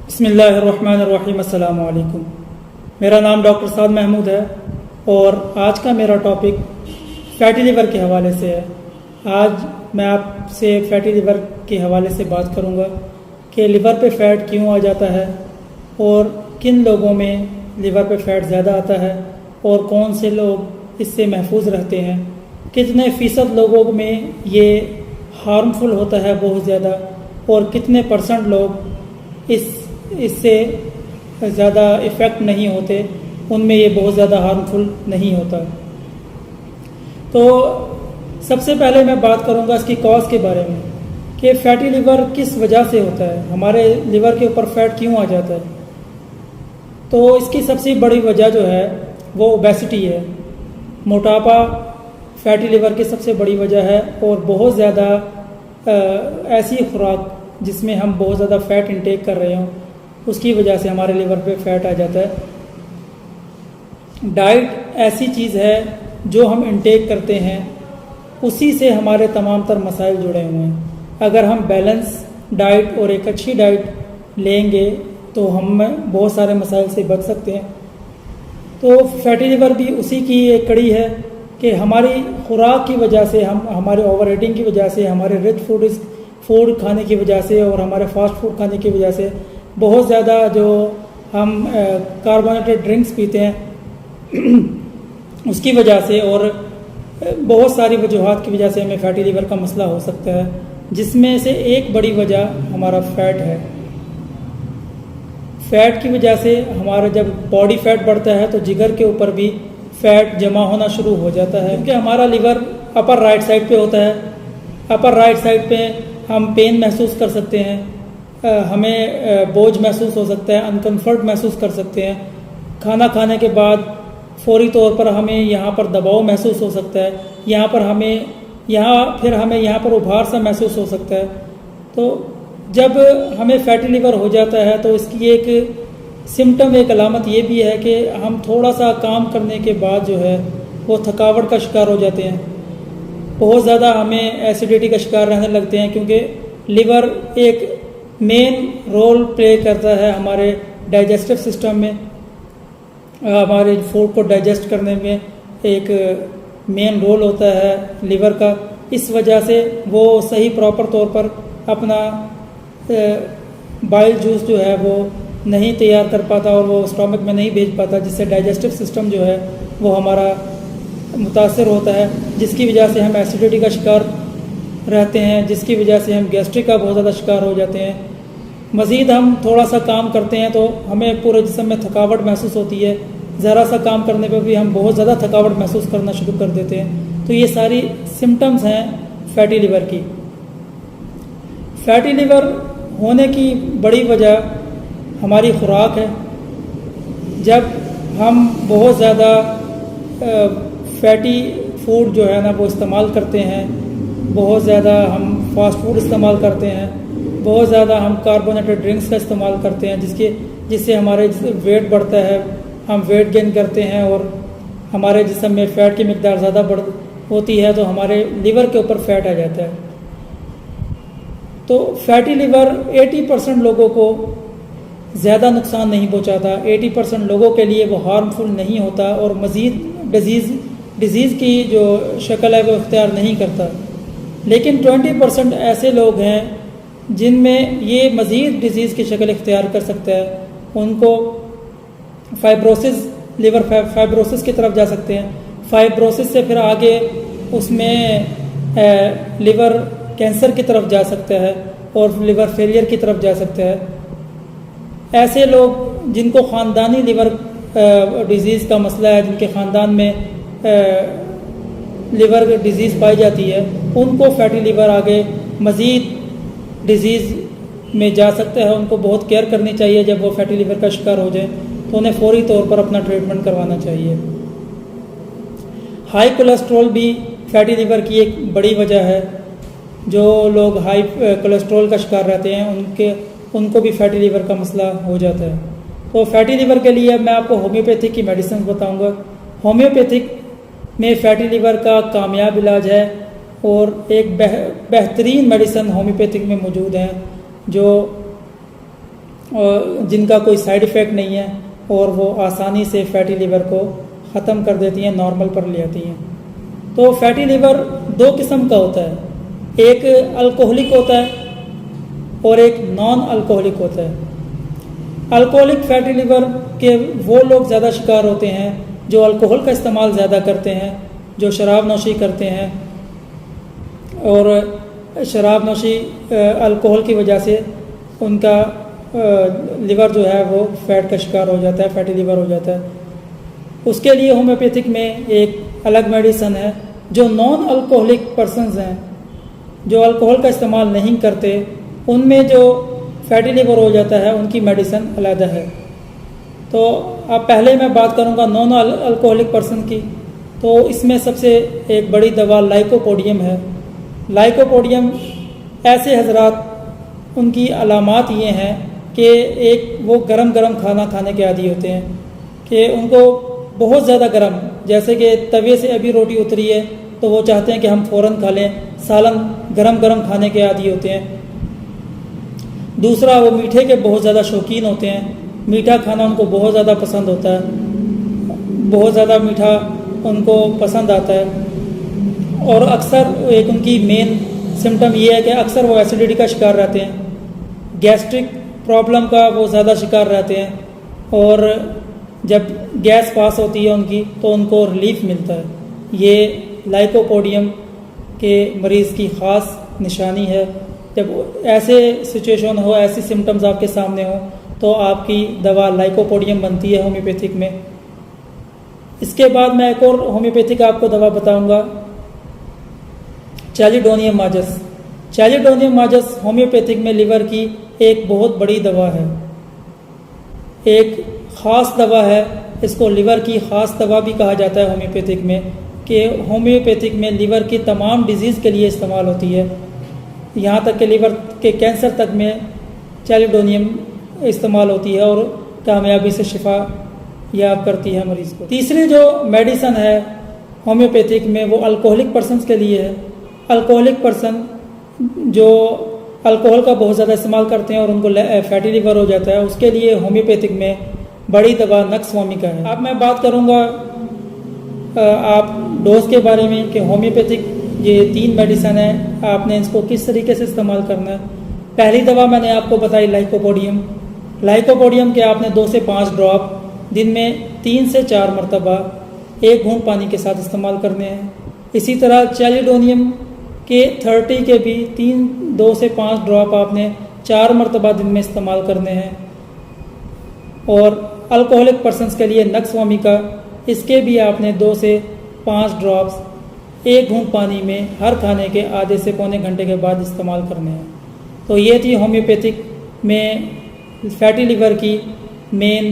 बिस्मिल्लाहिर्रहमानिर्रहीम। अस्सलाम वालेकुम। मेरा नाम डॉक्टर साद महमूद है और आज का मेरा टॉपिक फैटी लिवर के हवाले से है। आज मैं आपसे फैटी लिवर के हवाले से बात करूंगा कि लिवर पे फ़ैट क्यों आ जाता है और किन लोगों में लिवर पे फ़ैट ज़्यादा आता है और कौन से लोग इससे महफूज रहते हैं, कितने फ़ीसद लोगों में ये हार्मफुल होता है बहुत ज़्यादा और कितने % लोग इससे ज़्यादा इफ़ेक्ट नहीं होते, उनमें ये बहुत ज़्यादा हार्मफुल नहीं होता। तो सबसे पहले मैं बात करूंगा इसकी कॉज के बारे में कि फैटी लिवर किस वजह से होता है, हमारे लिवर के ऊपर फैट क्यों आ जाता है। तो इसकी सबसे बड़ी वजह जो है वो ओबेसिटी है। मोटापा फैटी लिवर की सबसे बड़ी वजह है और बहुत ज़्यादा ऐसी खुराक जिसमें हम बहुत ज़्यादा फ़ैट इंटेक कर रहे हों उसकी वजह से हमारे लिवर पे फ़ैट आ जाता है। डाइट ऐसी चीज़ है जो हम इंटेक करते हैं उसी से हमारे तमाम तर मसाइल जुड़े हुए हैं। अगर हम बैलेंस डाइट और एक अच्छी डाइट लेंगे तो हम बहुत सारे मसाइल से बच सकते हैं। तो फैटी लिवर भी उसी की एक कड़ी है कि हमारी खुराक की वजह से, हम हमारे ओवर ईटिंग की वजह से, हमारे रिच फूड खाने की वजह से और हमारे फास्ट फूड खाने की वजह से बहुत ज़्यादा जो हम कार्बोनेटेड ड्रिंक्स पीते हैं उसकी वजह से और बहुत सारी वजूहात की वजह से हमें फैटी लिवर का मसला हो सकता है, जिसमें से एक बड़ी वजह हमारा फ़ैट है। फ़ैट की वजह से हमारा जब बॉडी फैट बढ़ता है तो जिगर के ऊपर भी फ़ैट जमा होना शुरू हो जाता है, क्योंकि हमारा लिवर अपर राइट साइड पे होता है। अपर राइट साइड पे हम पेन महसूस कर सकते हैं, हमें बोझ महसूस हो सकता है, अनकम्फर्ट महसूस कर सकते हैं। खाना खाने के बाद फौरी तौर पर हमें यहाँ पर दबाव महसूस हो सकता है, यहाँ पर हमें यहाँ पर उभार सा महसूस हो सकता है। तो जब हमें फैटी लिवर हो जाता है तो इसकी एक सिम्टम, एक अलामत ये भी है कि हम थोड़ा सा काम करने के बाद जो है वो थकावट का शिकार हो जाते हैं, बहुत ज़्यादा हमें एसिडिटी का शिकार रहने लगते हैं, क्योंकि लिवर एक मेन रोल प्ले करता है हमारे डाइजेस्टिव सिस्टम में, हमारे फूड को डाइजेस्ट करने में एक मेन रोल होता है लिवर का। इस वजह से वो सही प्रॉपर तौर पर अपना बाइल जूस जो है वो नहीं तैयार कर पाता और वो स्टमक में नहीं भेज पाता, जिससे डाइजेस्टिव सिस्टम जो है वो हमारा मुतासर होता है, जिसकी वजह से हम एसिडिटी का शिकार रहते हैं, जिसकी वजह से हम गैस्ट्रिक का बहुत ज़्यादा शिकार हो जाते हैं। मज़ीद हम थोड़ा सा काम करते हैं तो हमें पूरे जिस्म में थकावट महसूस होती है, ज़रा सा काम करने पर भी हम बहुत ज़्यादा थकावट महसूस करना शुरू कर देते हैं। तो ये सारी सिम्टम्स हैं फैटी लिवर की। फैटी लिवर होने की बड़ी वजह हमारी खुराक है। जब हम बहुत ज़्यादा फैटी फूड जो है ना वो इस्तेमाल करते हैं, बहुत ज़्यादा हम फास्ट फूड इस्तेमाल करते हैं, बहुत ज़्यादा हम कार्बोनेटेड ड्रिंक्स का इस्तेमाल करते हैं जिससे हमारे वेट बढ़ता है, हम वेट गेन करते हैं और हमारे जिस्म में फ़ैट की मिकदार ज़्यादा बढ़ होती है तो हमारे लिवर के ऊपर फ़ैट आ जाता है। तो फैटी लिवर 80% लोगों को ज़्यादा नुकसान नहीं पहुंचाता, 80% लोगों के लिए वो हार्मफुल नहीं होता और मज़ीद डिज़ीज़ की जो शक्ल है वो इख्तियार नहीं करता। लेकिन 20% ऐसे लोग हैं जिनमें ये मज़ीद डिज़ीज़ की शक्ल इख्तियार कर सकता है। उनको फाइब्रोसिस, लिवर फाइब्रोसिस की तरफ जा सकते हैं। फाइब्रोसिस से फिर आगे उसमें लिवर कैंसर की तरफ जा सकता है और लिवर फेलियर की तरफ जा सकता है। ऐसे लोग जिनको ख़ानदानी लिवर डिज़ीज़ का मसला है, जिनके ख़ानदान में लिवर डिज़ीज़ पाई जाती है, उनको फैटी लिवर आगे मज़ीद डिज़ीज़ में जा सकता है। उनको बहुत केयर करनी चाहिए। जब वो फैटी लिवर का शिकार हो जाए तो उन्हें फौरी तौर पर अपना ट्रीटमेंट करवाना चाहिए। हाई कोलेस्ट्रॉल भी फैटी लिवर की एक बड़ी वजह है। जो लोग हाई कोलेस्ट्रॉल का शिकार रहते हैं उनको भी फैटी लिवर का मसला हो जाता है। तो फैटी लिवर के लिए मैं आपको होम्योपैथिक की मेडिसिन बताऊंगा। होम्योपैथिक में फैटी लिवर का कामयाब इलाज है और एक बेहतरीन मेडिसिन होम्योपैथिक में मौजूद हैं जो जिनका कोई साइड इफ़ेक्ट नहीं है और वो आसानी से फैटी लीवर को ख़त्म कर देती हैं, नॉर्मल पर ले आती हैं। तो फैटी लीवर दो किस्म का होता है, एक अल्कोहलिक होता है और एक नॉन अल्कोहलिक होता है। अल्कोहलिक फैटी लीवर के वो लोग ज़्यादा शिकार होते हैं जो अल्कोहल का इस्तेमाल ज़्यादा करते हैं, जो शराब नोशी करते हैं, और शराब नोशी अल्कोहल की वजह से उनका लिवर जो है वो फैट का शिकार हो जाता है, फैटी लिवर हो जाता है। उसके लिए होम्योपैथिक में एक अलग मेडिसिन है। जो नॉन अल्कोहलिक पर्सनस हैं, जो अल्कोहल का इस्तेमाल नहीं करते, उनमें जो फैटी लिवर हो जाता है उनकी मेडिसिन अलग है। तो अब पहले मैं बात करूंगा नॉन अल्कोहलिक पर्सन की। तो इसमें सबसे एक बड़ी दवा लाइकोपोडियम है। लाइकोपोडियम ऐसे हजरात उनकी अलामात ये हैं कि एक वो गरम गरम खाना खाने के आदी होते हैं कि उनको बहुत ज़्यादा गरम, जैसे कि तवे से अभी रोटी उतरी है तो वो चाहते हैं कि हम फ़ौरन खा लें, सालन गरम गरम खाने के आदी होते हैं। दूसरा, वो मीठे के बहुत ज़्यादा शौकीन होते हैं, मीठा खाना उनको बहुत ज़्यादा पसंद होता है, बहुत ज़्यादा मीठा उनको पसंद आता है। और अक्सर एक उनकी मेन सिम्टम ये है कि अक्सर वो एसिडिटी का शिकार रहते हैं, गैस्ट्रिक प्रॉब्लम का वो ज़्यादा शिकार रहते हैं, और जब गैस पास होती है उनकी तो उनको रिलीफ मिलता है। ये लाइकोपोडियम के मरीज़ की ख़ास निशानी है। जब ऐसे सिचुएशन हो, ऐसी सिम्टम्स आपके सामने हो, तो आपकी दवा लाइकोपोडियम बनती है होम्योपैथिक में। इसके बाद मैं एक और होम्योपैथिक आपको दवा बताऊंगा, चैलिडोनियम माजस। चैलिडोनियम माजस होम्योपैथिक में लिवर की एक बहुत बड़ी दवा है, एक ख़ास दवा है। इसको लिवर की ख़ास दवा भी कहा जाता है होम्योपैथिक में, कि होम्योपैथिक में लिवर की तमाम डिजीज़ के लिए इस्तेमाल होती है। यहाँ तक कि लिवर के कैंसर तक में चैलिडोनियम इस्तेमाल होती है और कामयाबी से शिफा याब करती है मरीज़ को। तीसरी जो मेडिसन है होम्योपैथिक में वो अल्कोहलिक पर्सनस के लिए है। अल्कोहलिक पर्सन जो अल्कोहल का बहुत ज़्यादा इस्तेमाल करते हैं और उनको फैटी लिवर हो जाता है, उसके लिए होम्योपैथिक में बड़ी दवा नक्सवामिका है। अब मैं बात करूँगा आप डोज के बारे में कि होम्योपैथिक ये 3 मेडिसिन है, आपने इसको किस तरीके से इस्तेमाल करना है। पहली दवा मैंने आपको बताई लाइकोपोडियम। लाइकोपोडियम के आपने 2 से 5 ड्रॉप दिन में 3 से 4 मरतबा 1 घूंट पानी के साथ इस्तेमाल करने हैं। इसी तरह चैलिडोनियम के 30 के भी 2 से 5 ड्रॉप आपने 4 मरतबा दिन में इस्तेमाल करने हैं। और अल्कोहलिक पर्सनस के लिए नक्सवामिका, इसके भी आपने 2 से 5 ड्रॉप्स 1 घूंट पानी में हर खाने के आधे से पौने घंटे के बाद इस्तेमाल करने हैं। तो ये थी होम्योपैथिक में फैटी लिवर की मेन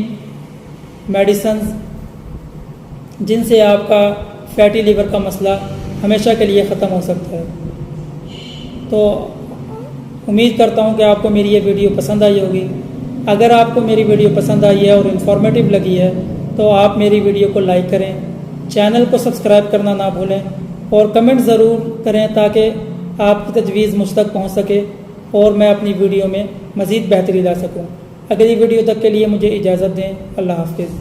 मेडिसिन्स, जिनसे आपका फैटी लिवर का मसला हमेशा के लिए ख़त्म हो सकता है। तो उम्मीद करता हूँ कि आपको मेरी ये वीडियो पसंद आई होगी। अगर आपको मेरी वीडियो पसंद आई है और इन्फॉर्मेटिव लगी है तो आप मेरी वीडियो को लाइक करें, चैनल को सब्सक्राइब करना ना भूलें और कमेंट ज़रूर करें ताकि आपकी तजवीज़ मुझ तक पहुँच सके और मैं अपनी वीडियो में मज़ीद बेहतरी ला सकूँ। अगली वीडियो तक के लिए मुझे इजाज़त दें। अल्लाह हाफ़िज़।